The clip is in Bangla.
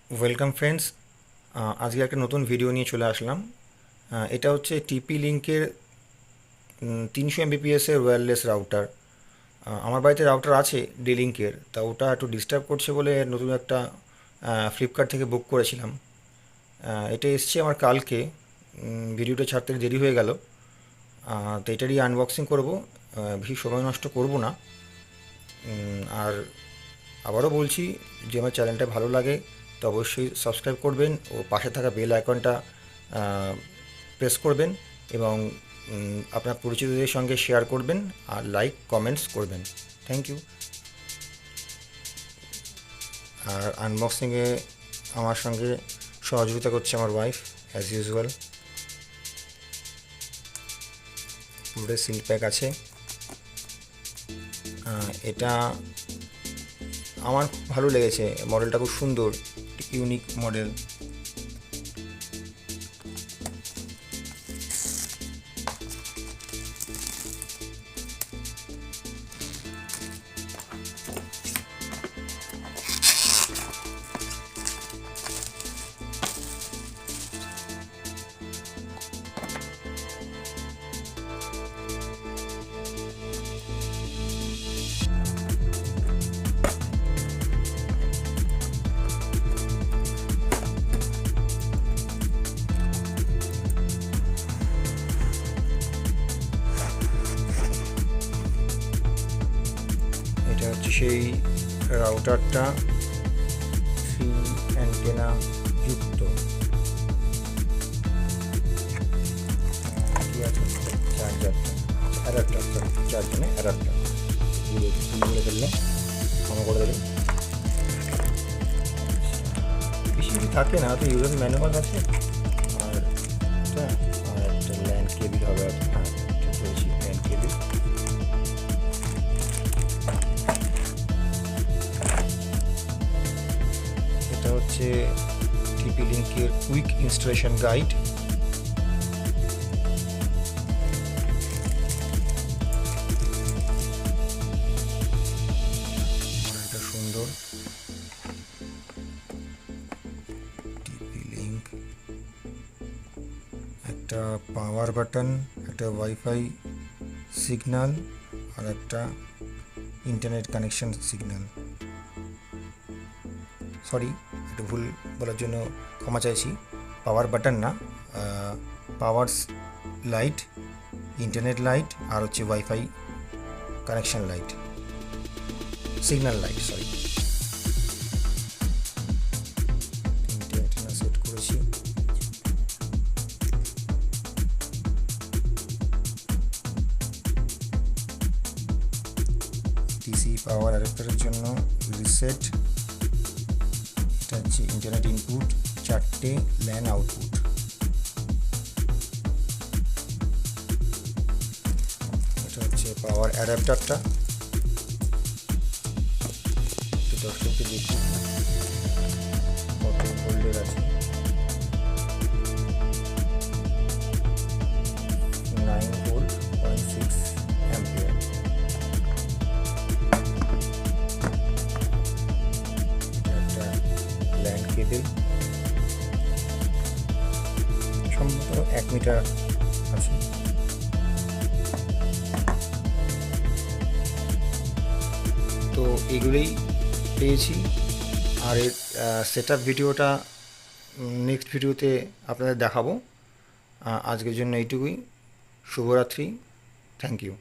ওয়েলকাম ফ্রেন্ডস, আজকে একটা নতুন ভিডিও নিয়ে চলে আসলাম। এটা হচ্ছে টিপি লিঙ্কের 300 MBPS-এর ওয়্যারলেস রাউটার। আমার বাড়িতে রাউটার আছে ডি লিঙ্কের, তা ওটা একটু ডিস্টার্ব করছে বলে নতুন একটা ফ্লিপকার্ট থেকে বুক করেছিলাম। এটা এসছে আমার কালকে। ভিডিওটা ছাড়তে দেরি হয়ে গেল। তো এটারই আনবক্সিং করব। বেশি সময় নষ্ট করব না। আর আবারও বলছি, যে আমার চ্যানেলটা ভালো লাগে তো অবশ্যই সাবস্ক্রাইব করবেন ও পাশে থাকা বেল আইকনটা প্রেস করবেন, এবং আপনার পরিচিতদের সঙ্গে শেয়ার করবেন আর লাইক কমেন্টস করবেন। Thank you. আর আনবক্সিংয়ে আমার সঙ্গে সহযোগিতা করছে আমার ওয়াইফ অ্যাজ ইউজুয়াল। পুরো সিল প্যাক আছে। এটা আমার খুব ভালো লেগেছে, মডেলটা খুব সুন্দর, ইউনিক মডেল। এটা হচ্ছে সেই রাউটারটা, 3 অ্যান্টেনা যুক্ত। কি আছে চার্জারটা, অ্যাডাপ্টার, সরি চার্জার অ্যাডাপ্টার বলে ফেললাম, ক্ষমা করে দেবেন। বেশি কিছু থাকে না, তো ইউজার ম্যানুয়াল আছে আর এটা, আর একটা ল্যান্ড কেবিল হবে আর কি। হ্যাঁ, ঠিক বলেছি, ল্যান্ড কেবিল। এটা হচ্ছে টিপি লিঙ্কের কুইক ইনস্টলেশন গাইড। এটা সুন্দর। টিপি লিঙ্ক, একটা পাওয়ার বাটন, একটা ওয়াইফাই সিগন্যাল আর একটা ইন্টারনেট কানেকশন সিগন্যাল। সরি, একটু ভুল বলার জন্য ক্ষমা চাইছি। পাওয়ার বাটন না, পাওয়ার লাইট, ইন্টারনেট লাইট আর হচ্ছে wifi connection light, signal light, sorry. তিনটে অ্যান্টেনা সেট করেছি। ডিসি পাওয়ার অ্যাডাপ্টারের জন্য রিসেট। এটা হচ্ছে ইন্টারনেট ইনপুট, 4টে ল্যান আউটপুট। এটা হচ্ছে পাওয়ার অ্যাডাপ্টারটা, দর্শককে দেখুন কত ভোল্টের আছে। 9 ভোল্ট, 0.6 অ্যাম্পিয়ার। এটা একটা ল্যান্ড কেবল, সম্ভবত 1 মিটার আছে। তো এগুলোই পেয়েছি। আর এর সেট আপ ভিডিওটা নেক্সট ভিডিওতে আপনাদের দেখাবো। আজকের জন্য এইটুকুই। শুভরাত্রি। Thank you.